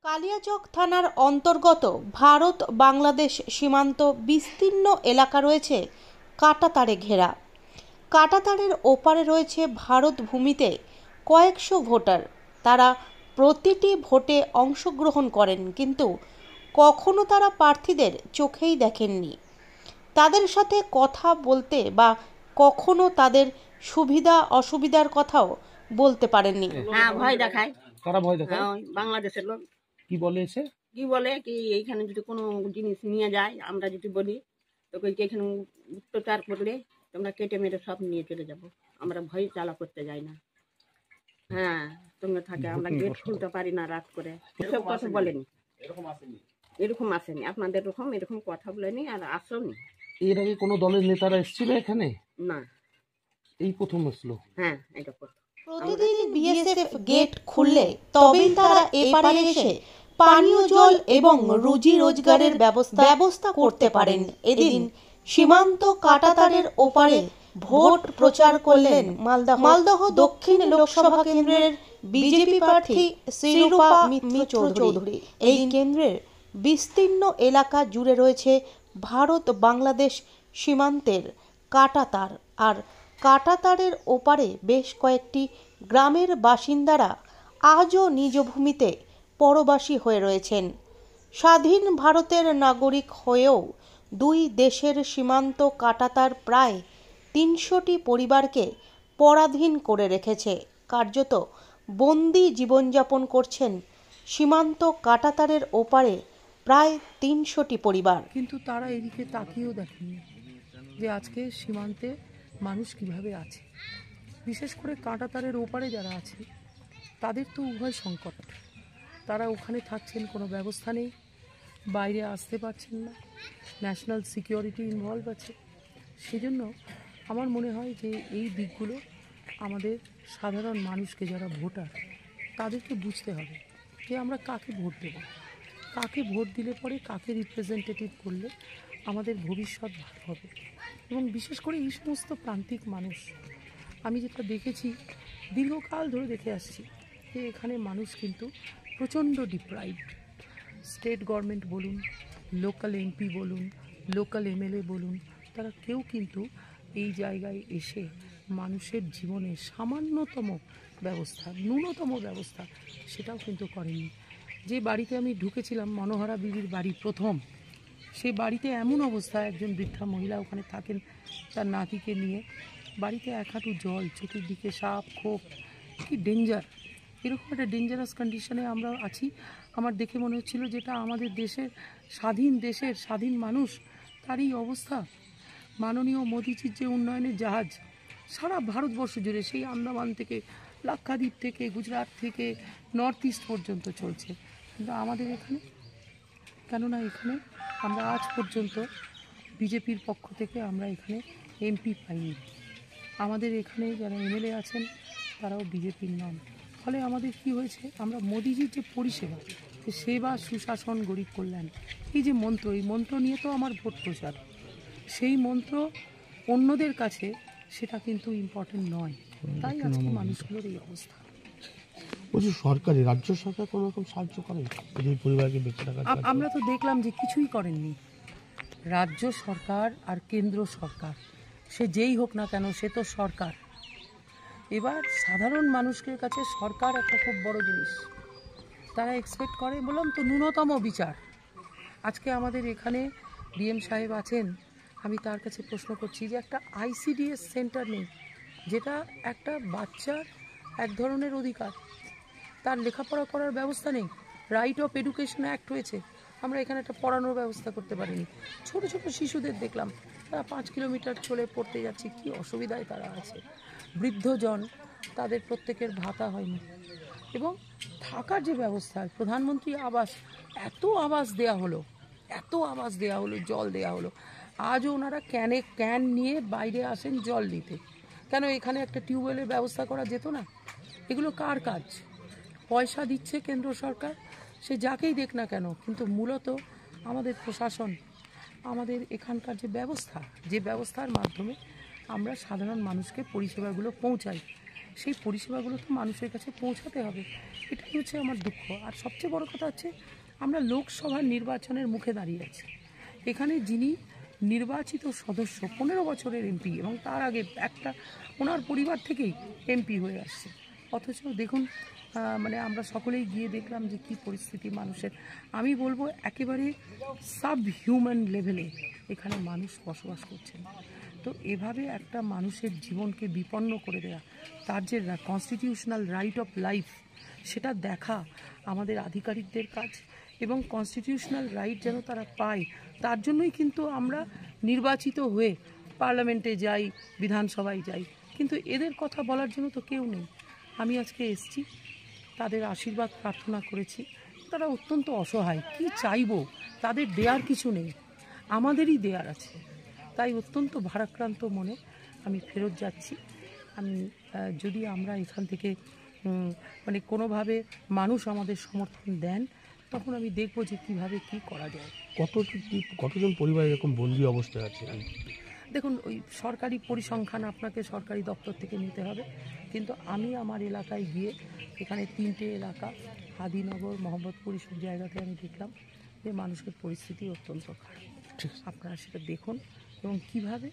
কালিয়াচক থানার অন্তর্গত ভারত বাংলাদেশ সীমান্ত বিস্তীর্ণ এলাকা রয়েছে কাঁটাতারে ঘেরা। কাঁটাতারের ওপারে রয়েছে ভারত ভূমিতে কয়েকশো ভোটার। তারা প্রতিটি ভোটে অংশগ্রহণ করেন, কিন্তু কখনো তারা প্রার্থীদের চোখেই দেখেননি। তাদের সাথে কথা বলতে বা কখনো তাদের সুবিধা অসুবিধার কথাও বলতে পারেননি। হ্যাঁ, ভয় দেখায়। কারা ভয় দেখায়? বাংলাদেশের লোক কি বলে এসে? কি বলে কি এইখানে যদি কোনো জিনিস নিয়ে যায়, আমরা যদি বলি তোকে এখানে অত্যাচার করলে তোমরা কেটে মেরে সব নিয়ে চলে যাবো, আমরা ভয় চালা করতে যাই না। হ্যাঁ, তোমরা থাকে, আমরা গেট খুলতে পারি না রাত করে। এসব কথা বলেনি, এরকম আসেনি আপনাদের এরকম কথা বলেনি আর আসেনি। এর আগে কোনো দলের নেতারা এসেছিল এখানে? না, এই প্রথম আসলো। হ্যাঁ, এটা প্রতিদিন বিএসএফ গেট খুললে তবেই তারা এপারে এসে পানীয় জল এবং রুজি রোজগারের ব্যবস্থা করতে পারেন। এদিন সীমান্ত কাঁটাতারের ওপারে ভোট প্রচার করলেন মালদহ দক্ষিণ লোকসভা কেন্দ্রের বিজেপি প্রার্থী শ্রীরূপা মিত্র চৌধুরী। এই কেন্দ্রের বিস্তীর্ণ এলাকা জুড়ে রয়েছে ভারত বাংলাদেশ সীমান্তের কাঁটাতার, আর কাঁটাতারের ওপারে বেশ কয়েকটি গ্রামের বাসিন্দারা আজও নিজ ভূমিতে পরবাসী হয়ে রয়েছেন। স্বাধীন ভারতের নাগরিক হয়েও দুই দেশের সীমান্ত কাঁটাতার প্রায় ৩০০টি পরিবারকে পরাধীন করে রেখেছে। কার্যত বন্দি জীবনযাপন করছেন সীমান্ত কাঁটাতারের ওপারে প্রায় ৩০০টি পরিবার। কিন্তু তারা এদিকে তাকিয়েও দেখেনি যে আজকে সীমান্তে মানুষ কিভাবে আছে। বিশেষ করে কাঁটাতারের ওপারে যারা আছে তাদের তো উভয় সংকট। তারা ওখানে থাকছেন, কোনো ব্যবস্থা নেই, বাইরে আসতে পারছেন না, ন্যাশনাল সিকিউরিটি ইনভলভ আছে। সেজন্য আমার মনে হয় যে এই দিকগুলো আমাদের সাধারণ মানুষকে, যারা ভোটার, তাদেরকে বুঝতে হবে যে আমরা কাকে ভোট দেব, কাকে ভোট দিলে পরে কাকে রিপ্রেজেন্টেটিভ করলে আমাদের ভবিষ্যৎ ভালো হবে। এবং বিশেষ করে এই সমস্ত প্রান্তিক মানুষ, আমি যেটা দেখেছি, দীর্ঘকাল ধরে দেখে আসছি যে এখানে মানুষ কিন্তু প্রচণ্ড ডিপ্রাইভড। স্টেট গভর্নমেন্ট বলুন, লোকাল এমপি বলুন, লোকাল এমএলএ বলুন, তারা কেউ কিন্তু এই জায়গায় এসে মানুষের জীবনে সামান্যতম ব্যবস্থা, ন্যূনতম ব্যবস্থা, সেটাও কিন্তু করেনি। যে বাড়িতে আমি ঢুকেছিলাম, মনোহরা বিবির বাড়ি প্রথম, সে বাড়িতে এমন অবস্থা, একজন বৃদ্ধা মহিলা ওখানে থাকেন তার নাতিকে নিয়ে, বাড়িতে এক হাঁটু জল, চতুর্দিকে সাপ খোপ, কি ডেঞ্জার। এরকম একটা ডেঞ্জারাস কন্ডিশনে আমরা আছি। আমার দেখে মনে হচ্ছিল যেটা আমাদের দেশের স্বাধীন মানুষ, তার এই অবস্থা। মাননীয় মোদিজির যে উন্নয়নের জাহাজ সারা ভারতবর্ষ জুড়ে, সেই আন্দামান থেকে লাক্ষাদ্বীপ থেকে গুজরাট থেকে নর্থ ইস্ট পর্যন্ত চলছে, কিন্তু আমাদের এখানে কেননা এখানে আমরা আজ পর্যন্ত বিজেপির পক্ষ থেকে আমরা এখানে এমপি পাইনি। আমাদের এখানে যারা এমএলএ আছেন তারাও বিজেপির নন। ফলে আমাদের কি হয়েছে, আমরা মোদিজির যে পরিষেবা, যে সেবা সুশাসন গরিব কল্যাণ, এই যে মন্ত্র, এই মন্ত্র নিয়ে তো আমার ভোট প্রচার, সেই মন্ত্র অন্যদের কাছে সেটা কিন্তু ইম্পর্টেন্ট নয়। তাই আজকে মানুষগুলোর এই অবস্থা। বলছি, সরকারি রাজ্য সরকার কোনো রকম সাহায্য করে এই পরিবারকে বেঁচে রাখার? আমরা তো দেখলাম যে কিছুই করেননি। রাজ্য সরকার আর কেন্দ্র সরকার, সে যেই হোক না কেন, সে তো সরকার। এবার সাধারণ মানুষের কাছে সরকার একটা খুব বড় জিনিস, তারা এক্সপেক্ট করে, বললাম তো, ন্যূনতম বিচার। আজকে আমাদের এখানে ডিএম সাহেব আছেন, আমি তার কাছে প্রশ্ন করছি যে একটা আইসিডিএস সেন্টার নেই, যেটা একটা বাচ্চার এক ধরনের অধিকার, তার লেখাপড়া করার ব্যবস্থা নেই। রাইট অফ এডুকেশন অ্যাক্ট হয়েছে, আমরা এখানে একটা পড়ানোর ব্যবস্থা করতে পারিনি। ছোট ছোট শিশুদের দেখলাম তারা 5 কিলোমিটার চলে পড়তে যাচ্ছে, কি অসুবিধায় তারা আছে। বৃদ্ধজন, তাদের প্রত্যেকের ভাতা হয়নি। এবং থাকার যে ব্যবস্থা, প্রধানমন্ত্রী আবাস, এত আবাস দেয়া হলো, জল দেয়া হলো, আজও ওনারা ক্যান নিয়ে বাইরে আসেন জল নিতে। কেন এখানে একটা টিউবওয়েলের ব্যবস্থা করা যেত না? এগুলো কার কাজ? পয়সা দিচ্ছে কেন্দ্র সরকার, সে যাকেই দেখ না কেন, কিন্তু মূলত আমাদের প্রশাসন, আমাদের এখানকার যে ব্যবস্থার মাধ্যমে আমরা সাধারণ মানুষকে পরিষেবাগুলো পৌঁছাই, সেই পরিষেবাগুলো তো মানুষের কাছে পৌঁছাতে হবে। এটাই হচ্ছে আমার দুঃখ। আর সবচেয়ে বড় কথা হচ্ছে আমরা লোকসভার নির্বাচনের মুখে দাঁড়িয়ে আছি। এখানে যিনি নির্বাচিত সদস্য 15 বছরের এমপি এবং তার আগে একটা ওনার পরিবার থেকেই এমপি হয়ে আসছে, অথচ দেখুন মানে আমরা সকলেই গিয়ে দেখলাম যে কী পরিস্থিতি মানুষের। আমি বলবো একেবারে সাব হিউম্যান লেভেলে এখানে মানুষ বসবাস করছেন। তো এভাবে একটা মানুষের জীবনকে বিপন্ন করে দেয়া, তার যে কনস্টিটিউশনাল রাইট অফ লাইফ সেটা দেখা আমাদের আধিকারিকদের কাজ, এবং কনস্টিটিউশনাল রাইট যেন তারা পায় তার জন্যই কিন্তু আমরা নির্বাচিত হয়ে পার্লামেন্টে যাই, বিধানসভায় যাই, কিন্তু এদের কথা বলার জন্য তো কেউ নেই। আমি আজকে এসেছি, তাদের আশীর্বাদ প্রার্থনা করেছি। তারা অত্যন্ত অসহায়, কি চাইবো, তাদের দেয়ার কিছু নেই, আমাদেরই দেয়ার আছে। তাই অত্যন্ত ভারাক্রান্ত মনে আমি ফেরত যাচ্ছি। আমি যদি আমরা এখান থেকে মানে কোনোভাবে মানুষ আমাদের সমর্থন দেন, তখন আমি দেখবো যে কীভাবে কী করা যায়। কতজন পরিবার এরকম বন্দি অবস্থায় আছে? দেখুন, ওই সরকারি পরিসংখ্যান আপনাকে সরকারি দপ্তর থেকে নিতে হবে, কিন্তু আমি আমার এলাকায় গিয়ে এখানে 3টে এলাকা হাদিনগর, মোহাম্মদপুর, সব জায়গাতে আমি দেখলাম যে মানুষের পরিস্থিতি অত্যন্ত খারাপ। আপনারা সেটা দেখুন এবং কিভাবে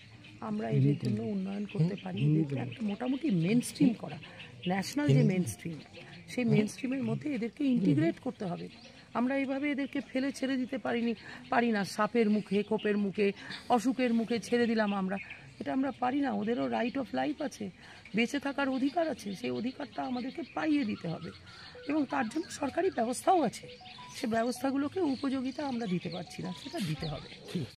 আমরা এদের জন্য উন্নয়ন করতে পারি, এদেরকে একটা মোটামুটি মেন স্ট্রিম করা, ন্যাশনাল যে মেন স্ট্রিম, সেই মেন স্ট্রিমের মধ্যে এদেরকে ইন্টিগ্রেট করতে হবে। আমরা এইভাবে এদেরকে ফেলে ছেড়ে দিতে পারি না। সাপের মুখে, কোপের মুখে, অসুখের মুখে ছেড়ে দিলাম আমরা, এটা আমরা পারি না। ওদেরও রাইট অফ লাইফ আছে, বেঁচে থাকার অধিকার আছে, সেই অধিকারটা আমাদেরকে পাইয়ে দিতে হবে এবং তার জন্য সরকারি ব্যবস্থাও আছে। সে ব্যবস্থাগুলোকে উপযোগিতা আমরা দিতে পারছি না, সেটা দিতে হবে।